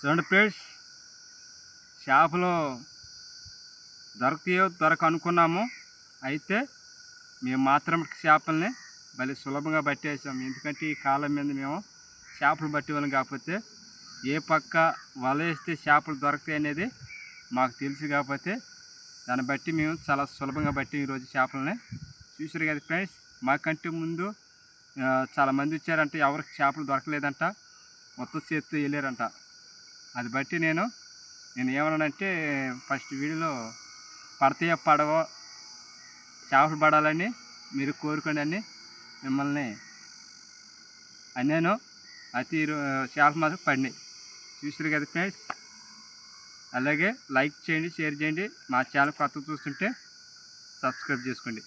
చూడండి ఫ్రెండ్స్, చేపలు దొరకతాయో అనుకున్నాము. అయితే మేము మాత్రం చేపల్ని భలే సులభంగా పట్టేసాము. ఎందుకంటే ఈ కాలం మీద మేము చేపలు పట్టేవాళ్ళం. కాకపోతే ఏ పక్క వల వేస్తే చేపలు దొరుకుతాయి అనేది మాకు తెలుసు. కాకపోతే దాన్ని బట్టి మేము చాలా సులభంగా పట్టి ఈరోజు చేపలని చూసారు కదా ఫ్రెండ్స్. మాకంటే ముందు చాలామంది వచ్చారంట, ఎవరికి చేపలు దొరకలేదంట, మొత్తం చేతితో వెళ్ళారంట. అది బట్టి నేను ఏమన్నానంటే, ఫస్ట్ వీడియోలో పడతాయో పడవో చేపలు పడాలని మీరు కోరుకోండి అని మిమ్మల్ని అన్నాను. అతి చేపలు మాత్రం పడినాయి. చూసారు కదా ఫ్రెండ్స్. అలాగే లైక్ చేయండి, షేర్ చేయండి. మా ఛానల్ కొత్త చూస్తుంటే సబ్స్క్రైబ్ చేసుకోండి.